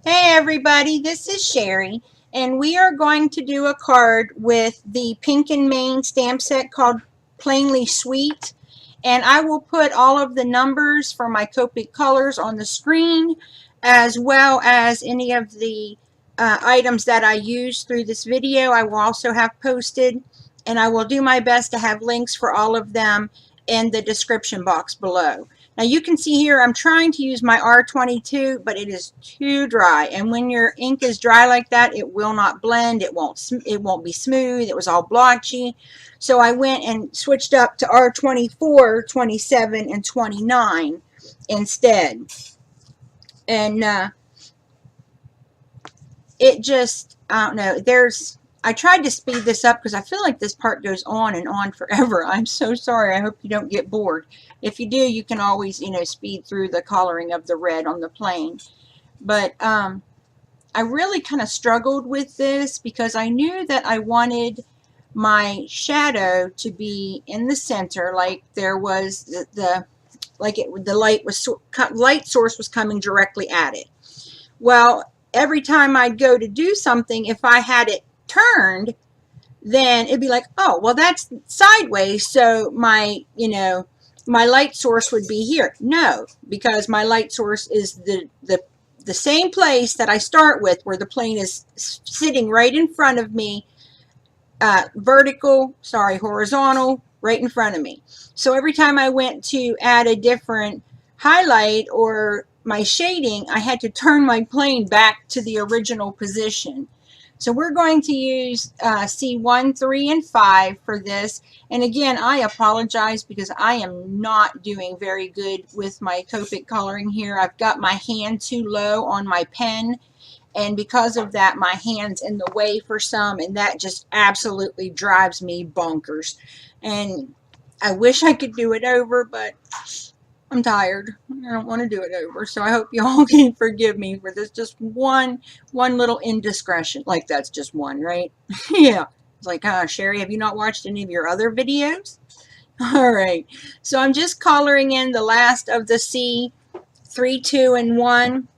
Hey everybody, this is Sherry, and we are going to do a card with the Pink and Main stamp set called Plainly Sweet. And I will put all of the numbers for my Copic colors on the screen, as well as any of the items that I use through this video. I will also have posted, and I will do my best to have links for all of them in the description box below. Now you can see here I'm trying to use my R22, but it is too dry. And when your ink is dry like that, it will not blend. It won't be smooth. It was all blotchy. So I went and switched up to R24, 27, and 29 instead. And it just, I don't know, I tried to speed this up because I feel like this part goes on and on forever. I'm so sorry. I hope you don't get bored. If you do, you can always, speed through the coloring of the red on the plane. But I really kind of struggled with this because I knew that I wanted my shadow to be in the center, like there was the light source was coming directly at it. Well, every time I'd go to do something, if I had it turned, then it'd be like, oh, well, that's sideways, so my light source would be here. No, because my light source is the same place that I start with, where the plane is sitting right in front of me, horizontal, right in front of me. So every time I went to add a different highlight or my shading, I had to turn my plane back to the original position. So we're going to use C1, 3, and 5 for this. And again, I apologize because I am not doing very good with my Copic coloring here. I've got my hand too low on my pen, and because of that, my hand's in the way for some, and that just absolutely drives me bonkers. And I wish I could do it over, but I'm tired. I don't want to do it over. So I hope you all can forgive me for this just one little indiscretion. Like, that's just one, right? Yeah. It's like, Sherry, have you not watched any of your other videos? All right. So I'm just coloring in the last of the C, 3, 2, and 1.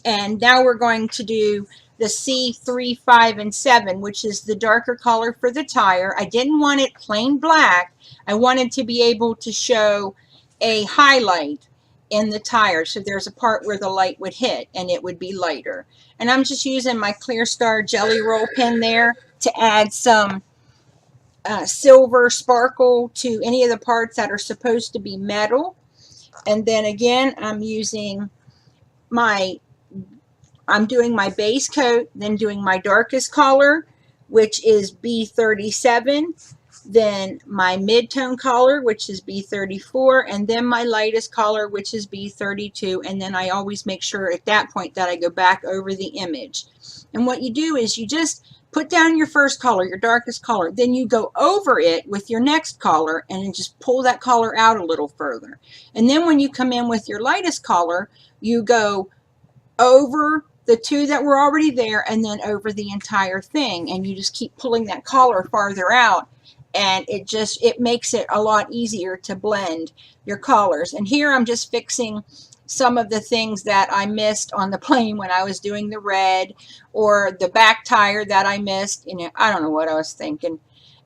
And now we're going to do the C3, 5, and 7, which is the darker color for the tire. I didn't want it plain black. I wanted to be able to show a highlight in the tire. So there's a part where the light would hit and it would be lighter. And I'm just using my Clear Star Jelly Roll pen there to add some silver sparkle to any of the parts that are supposed to be metal. And then again, I'm doing my base coat, then doing my darkest color, which is B37, then my mid-tone color, which is B34, and then my lightest color, which is B32, and then I always make sure at that point that I go back over the image. And what you do is you just put down your first color, your darkest color, then you go over it with your next color and then just pull that color out a little further. And then when you come in with your lightest color, you go over the two that were already there and then over the entire thing, and you just keep pulling that color farther out, and it makes it a lot easier to blend your colors. And here I'm just fixing some of the things that I missed on the plane when I was doing the red, or the back tire that I missed. I don't know what I was thinking.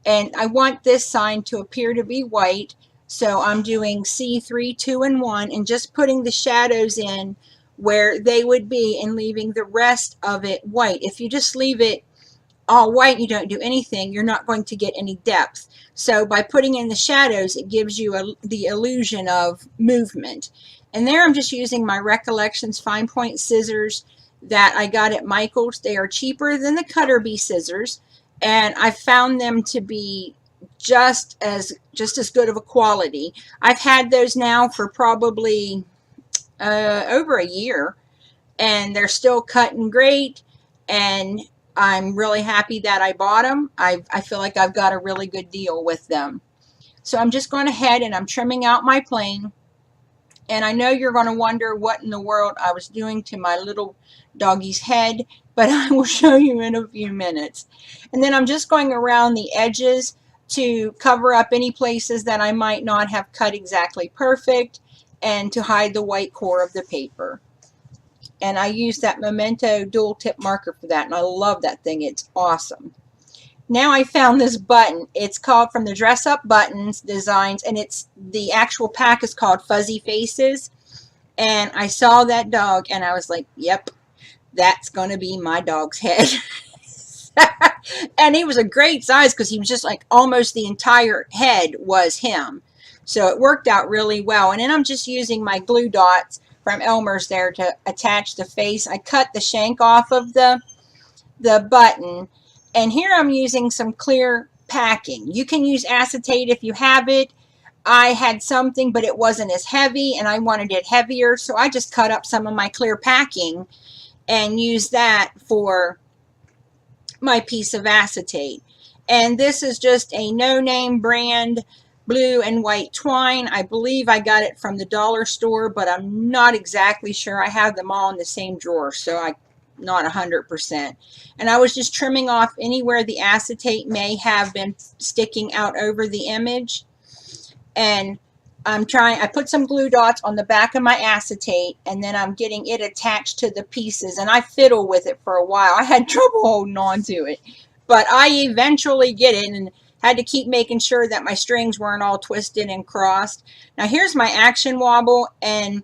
And I want this sign to appear to be white, so I'm doing C3, 2, and 1 and just putting the shadows in where they would be and leaving the rest of it white. If you just leave it all white, you don't do anything, you're not going to get any depth. So by putting in the shadows, it gives you the illusion of movement. And there I'm just using my Recollections fine point scissors that I got at Michael's. They are cheaper than the Cutter Bee scissors, and I found them to be just as good of a quality. I've had those now for probably over a year, and they're still cutting great, and I'm really happy that I bought them. I feel like I've got a really good deal with them. So I'm just going ahead and I'm trimming out my plane, and I know you're going to wonder what in the world I was doing to my little doggy's head, but I will show you in a few minutes. And then I'm just going around the edges to cover up any places that I might not have cut exactly perfect, and to hide the white core of the paper. and I use that Memento dual tip marker for that, and I love that thing. It's awesome. Now I found this button. It's called From the Dress Up Buttons Designs, and it's the actual pack is called Fuzzy Faces. And I saw that dog, and I was like, yep, that's going to be my dog's head. And he was a great size because he was just like almost the entire head was him. So it worked out really well. And then I'm just using my glue dots from Elmer's there to attach the face. I cut the shank off of the button. And here I'm using some clear packing. You can use acetate if you have it. I had something, but it wasn't as heavy, and I wanted it heavier. So I just cut up some of my clear packing and used that for my piece of acetate. And this is just a no-name brand blue and white twine. I believe I got it from the dollar store, but I'm not exactly sure. I have them all in the same drawer, so I'm not 100%. And I was just trimming off anywhere the acetate may have been sticking out over the image. And I put some glue dots on the back of my acetate, and then I'm getting it attached to the pieces, and I fiddle with it for a while. I had trouble holding on to it, but I eventually get it, and had to keep making sure that my strings weren't all twisted and crossed. Now here's my action wobble, and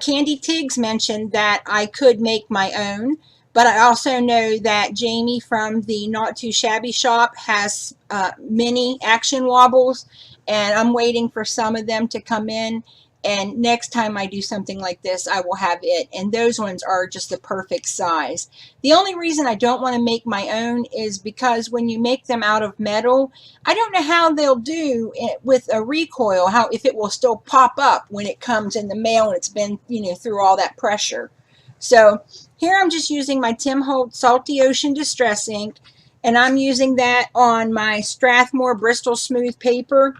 Candy Tiggs mentioned that I could make my own, but I also know that Jamie from the Not2Shabby Shop has mini action wobbles, and I'm waiting for some of them to come in, and next time I do something like this, I will have it, and those ones are just the perfect size. The only reason I don't want to make my own is because when you make them out of metal, I don't know how they'll do it with a recoil, if it will still pop up when it comes in the mail and it's been, through all that pressure. So here I'm just using my Tim Holtz Salty Ocean Distress Ink, and I'm using that on my Strathmore Bristol Smooth paper.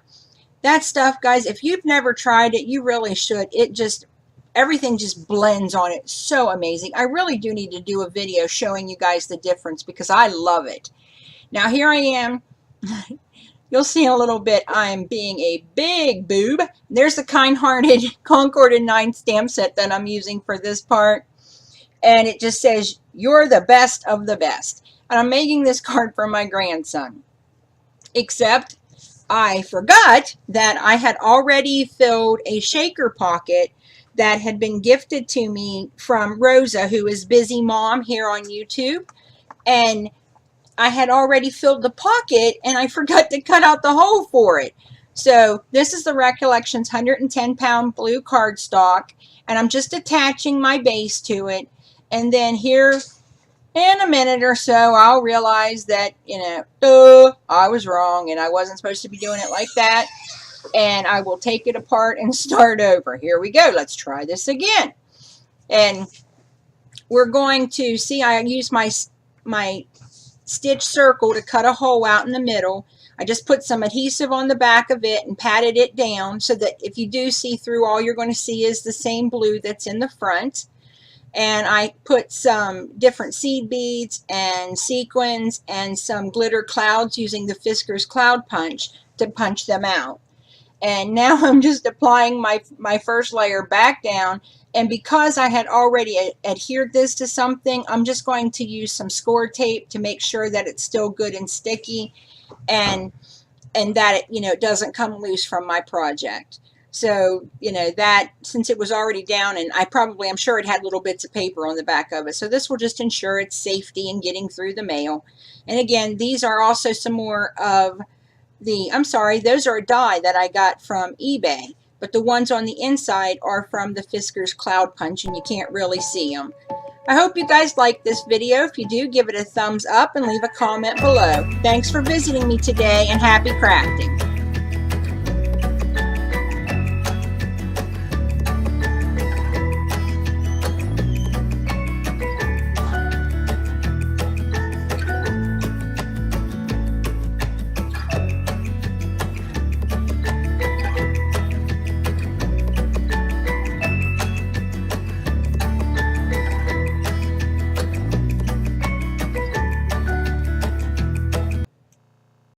That stuff, guys, if you've never tried it, you really should. Everything just blends on it. So amazing. I really do need to do a video showing you guys the difference because I love it. Now here I am. You'll see in a little bit I'm being a big boob. There's the kind-hearted Concord and 9 stamp set that I'm using for this part. And it just says, "You're the best of the best." And I'm making this card for my grandson. Except I forgot that I had already filled a shaker pocket that had been gifted to me from Rosa, who is Busy Mom here on YouTube. And I had already filled the pocket, and I forgot to cut out the hole for it. So this is the Recollections 110-pound blue cardstock, and I'm just attaching my base to it. And then here in a minute or so, I'll realize that, I was wrong and I wasn't supposed to be doing it like that. And I will take it apart and start over. Here we go. Let's try this again. And we're going to see, I use my stitch circle to cut a hole out in the middle. I just put some adhesive on the back of it and patted it down so that if you do see through, all you're going to see is the same blue that's in the front. And I put some different seed beads and sequins and some glitter clouds using the Fisker's Cloud Punch to punch them out. And now I'm just applying my first layer back down. And because I had already adhered this to something, I'm just going to use some score tape to make sure that it's still good and sticky and that it doesn't come loose from my project. So, that since it was already down, and I'm sure it had little bits of paper on the back of it. So this will just ensure its safety in getting through the mail. And again, these are also some more of those are a die that I got from eBay. But the ones on the inside are from the Fisker's Cloud Punch, and you can't really see them. I hope you guys liked this video. If you do, give it a thumbs up and leave a comment below. Thanks for visiting me today, and happy crafting.